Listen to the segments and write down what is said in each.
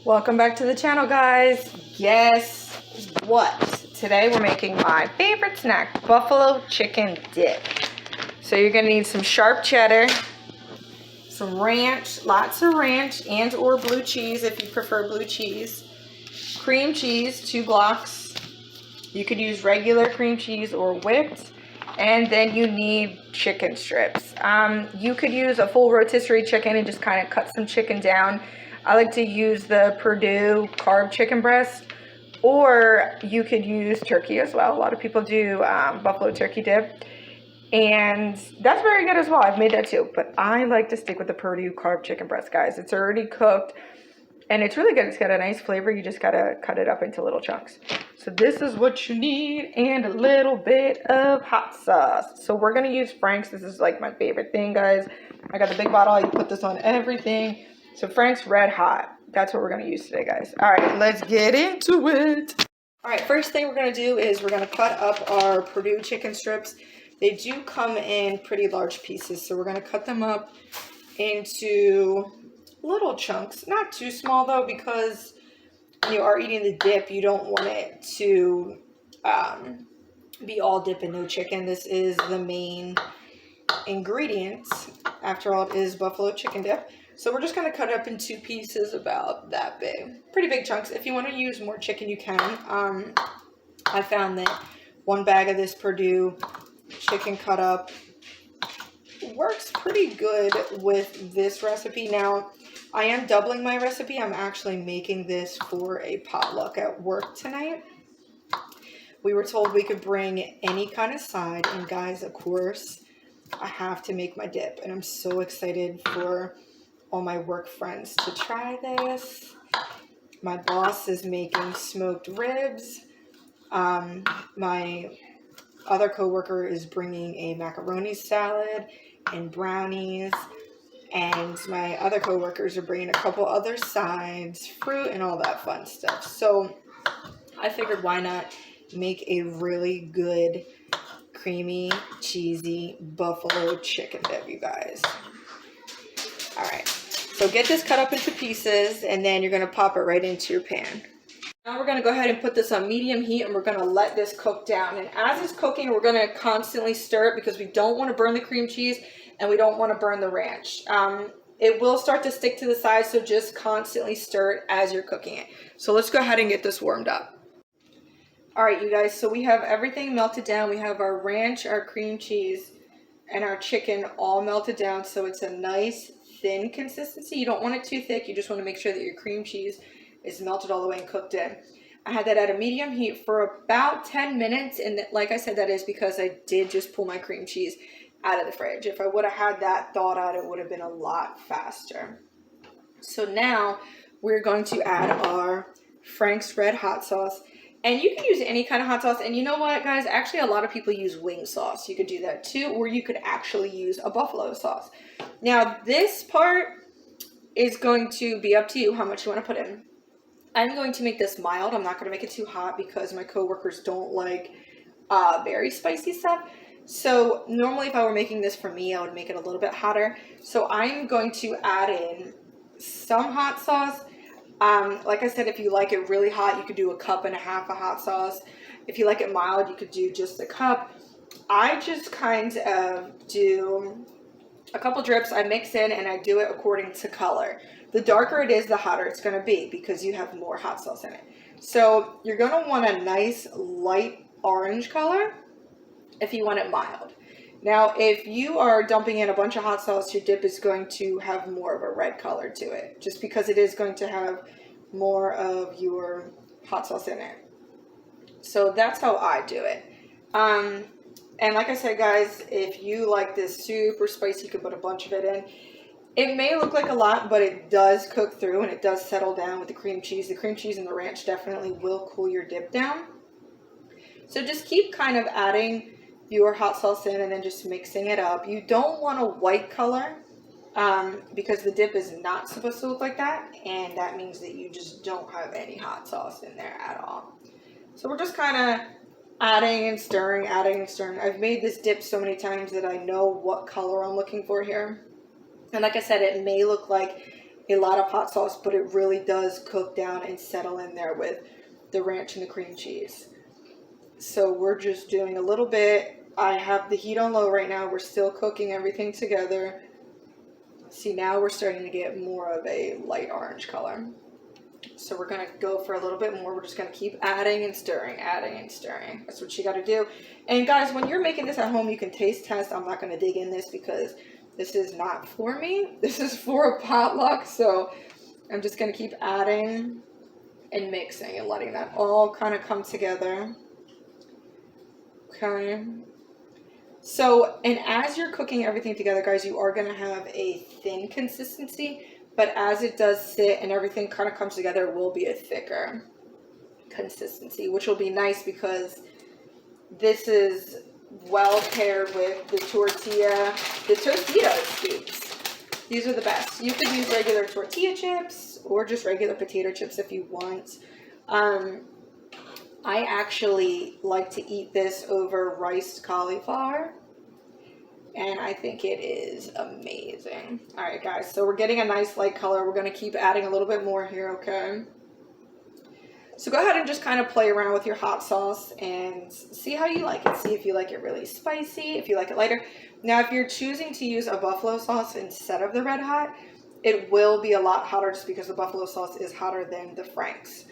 Welcome back to the channel, guys. Guess what? Today we're making my favorite snack, buffalo chicken dip. So you're gonna need some sharp cheddar, some ranch, lots of ranch and or blue cheese if you prefer blue cheese, cream cheese, 2 blocks. You could use regular cream cheese or whipped. And then you need chicken strips. You could use a full rotisserie chicken and just kind of cut some chicken down. I like to use the Purdue carb chicken breast, or you could use turkey as well. A lot of people do buffalo turkey dip, and that's very good as well. I've made that too, but I like to stick with the Purdue carb chicken breast, guys. It's already cooked, and it's really good. It's got a nice flavor. You just gotta cut it up into little chunks. So this is what you need, and a little bit of hot sauce. So we're gonna use Frank's. This is like my favorite thing, guys. I got the big bottle. You put this on everything. So Frank's Red Hot. That's what we're gonna use today, guys. All right, let's get into it. All right, first thing we're gonna do is we're gonna cut up our Purdue chicken strips. They do come in pretty large pieces, so we're gonna cut them up into little chunks. Not too small though, because you are eating the dip. You don't want it to be all dip and no chicken. This is the main ingredient. After all, it is buffalo chicken dip. So we're just going to cut it up in 2 pieces about that big. Pretty big chunks. If you want to use more chicken, you can. I found that 1 bag of this Purdue chicken cut up works pretty good with this recipe. Now, I am doubling my recipe. I'm actually making this for a potluck at work tonight. We were told we could bring any kind of side, and guys, of course, I have to make my dip, and I'm so excited for all my work friends to try this. My boss is making smoked ribs. My other coworker is bringing a macaroni salad and brownies, and my other coworkers are bringing a couple other sides, fruit, and all that fun stuff. So I figured, why not make a really good, creamy, cheesy buffalo chicken dip, you guys. All right, so get this cut up into pieces, and then you're gonna pop it right into your pan. Now we're gonna go ahead and put this on medium heat, and we're gonna let this cook down. And as it's cooking, we're gonna constantly stir it because we don't wanna burn the cream cheese and we don't wanna burn the ranch. It will start to stick to the sides, so just constantly stir it as you're cooking it. So let's go ahead and get this warmed up. All right, you guys, so we have everything melted down. We have our ranch, our cream cheese, and our chicken all melted down, so it's a nice thin consistency. You don't want it too thick. You just want to make sure that your cream cheese is melted all the way and cooked in. I had that at a medium heat for about 10 minutes, and like I said, that is because I did just pull my cream cheese out of the fridge. If I would have had that thawed out, it would have been a lot faster. So now we're going to add our Frank's Red Hot Sauce. And you can use any kind of hot sauce. And you know what, guys? Actually, a lot of people use wing sauce. You could do that too, or you could actually use a buffalo sauce. Now, this part is going to be up to you how much you want to put in. I'm going to make this mild. I'm not going to make it too hot because my coworkers don't like very spicy stuff. So normally if I were making this for me, I would make it a little bit hotter. So I'm going to add in some hot sauce. Like I said, if you like it really hot, you could do 1.5 cups of hot sauce. If you like it mild, you could do just 1 cup. I just kind of do a couple drips. I mix in and I do it according to color. The darker it is, the hotter it's going to be because you have more hot sauce in it. So you're going to want a nice light orange color if you want it mild. Now, if you are dumping in a bunch of hot sauce, your dip is going to have more of a red color to it, just because it is going to have more of your hot sauce in it. So that's how I do it. And like I said, guys, if you like this super spicy, you can put a bunch of it in. It may look like a lot, but it does cook through and it does settle down with the cream cheese. The cream cheese and the ranch definitely will cool your dip down. So just keep kind of adding your hot sauce in and then just mixing it up. You don't want a white color because the dip is not supposed to look like that, and that means that you just don't have any hot sauce in there at all. So we're just kind of adding and stirring, adding and stirring. I've made this dip so many times that I know what color I'm looking for here. And like I said, it may look like a lot of hot sauce, but it really does cook down and settle in there with the ranch and the cream cheese. So we're just doing a little bit. I have the heat on low right now. We're still cooking everything together. See, now we're starting to get more of a light orange color. So we're going to go for a little bit more. We're just going to keep adding and stirring, adding and stirring. That's what you got to do. And guys, when you're making this at home, you can taste test. I'm not going to dig in this because this is not for me. This is for a potluck. So I'm just going to keep adding and mixing and letting that all kind of come together. Okay. So, and as you're cooking everything together, guys, you are going to have a thin consistency, but as it does sit and everything kind of comes together, it will be a thicker consistency, which will be nice because this is well paired with the tortilla scoops. These are the best. You could use regular tortilla chips or just regular potato chips if you want. I actually like to eat this over riced cauliflower, and I think it is amazing. All right, guys, so we're getting a nice light color. We're going to keep adding a little bit more here, okay? So go ahead and just kind of play around with your hot sauce and see how you like it. See if you like it really spicy, if you like it lighter. Now, if you're choosing to use a buffalo sauce instead of the Red Hot, it will be a lot hotter just because the buffalo sauce is hotter than the Frank's.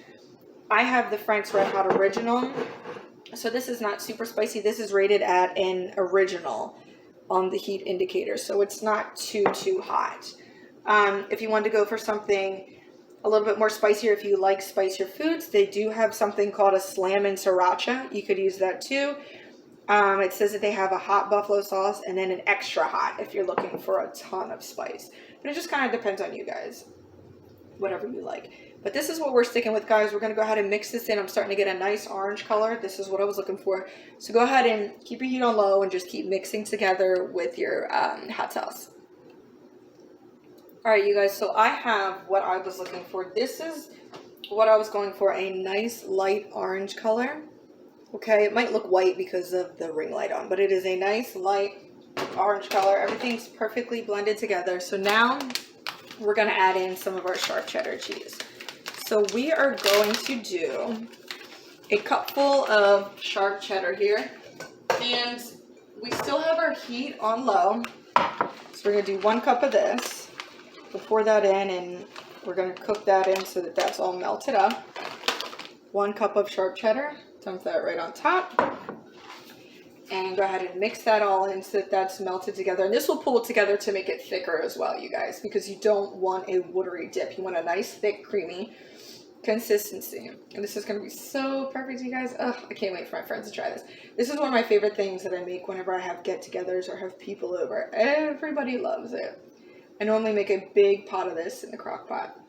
I have the Frank's Red Hot Original, so this is not super spicy. This is rated at an original on the heat indicator, so it's not too hot. If you want to go for something a little bit more spicier, if you like spicier foods, they do have something called a Slammin' Sriracha. You could use that too. It says that they have a hot buffalo sauce and then an extra hot if you're looking for a ton of spice. But it just kind of depends on you guys, whatever you like. But this is what we're sticking with, guys. We're going to go ahead and mix this in. I'm starting to get a nice orange color. This is what I was looking for. So go ahead and keep your heat on low and just keep mixing together with your hot sauce. All right, you guys. So I have what I was looking for. This is what I was going for, a nice light orange color. Okay, it might look white because of the ring light on, but it is a nice light orange color. Everything's perfectly blended together. So now we're going to add in some of our sharp cheddar cheese. So we are going to do a cupful of sharp cheddar here, and we still have our heat on low. So we're going to do 1 cup of this. We'll pour that in, and we're going to cook that in so that that's all melted up. 1 cup of sharp cheddar. Dump that right on top. And go ahead and mix that all in so that that's melted together. And this will pull it together to make it thicker as well, you guys, because you don't want a watery dip. You want a nice, thick, creamy consistency. And this is going to be so perfect, you guys. Ugh, I can't wait for my friends to try this. This is one of my favorite things that I make whenever I have get-togethers or have people over. Everybody loves it. I normally make a big pot of this in the crock pot,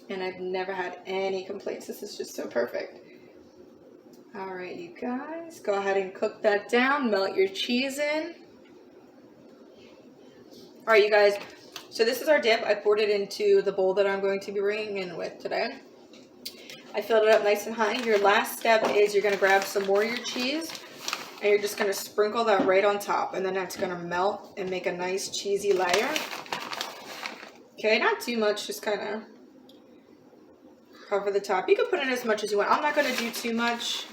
and I've never had any complaints. This is just so perfect. All right, you guys, go ahead and cook that down. Melt your cheese in. All right, you guys, so this is our dip. I poured it into the bowl that I'm going to be bringing in with today. I filled it up nice and high. Your last step is you're going to grab some more of your cheese, and you're just going to sprinkle that right on top, and then that's going to melt and make a nice cheesy layer. Okay, not too much, just kind of cover the top. You can put in as much as you want. I'm not going to do too much.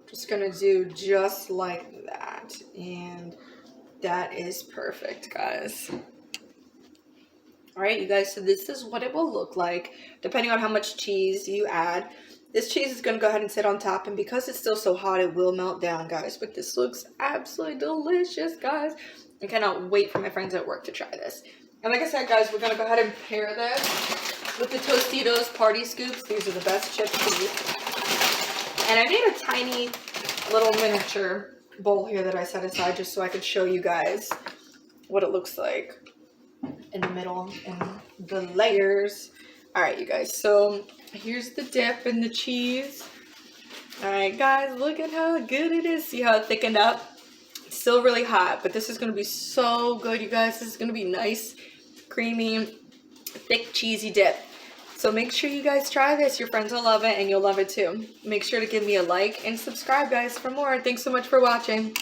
Just going to do just like that. And that is perfect, guys. All right, you guys, so this is what it will look like, depending on how much cheese you add. This cheese is going to go ahead and sit on top, and because it's still so hot, it will melt down, guys. But this looks absolutely delicious, guys. I cannot wait for my friends at work to try this. And like I said, guys, we're going to go ahead and pair this with the Tostitos Party Scoops. These are the best chips to eat. And I made a tiny little miniature bowl here that I set aside just so I could show you guys what it looks like in the middle and the layers. All right, you guys, so here's the dip and the cheese. All right, guys, look at how good it is. See how it thickened up? It's still really hot, but this is going to be so good, you guys. This is going to be nice, creamy, thick, cheesy dip. So make sure you guys try this. Your friends will love it, and you'll love it too. Make sure to give me a like and subscribe, guys, for more. Thanks so much for watching.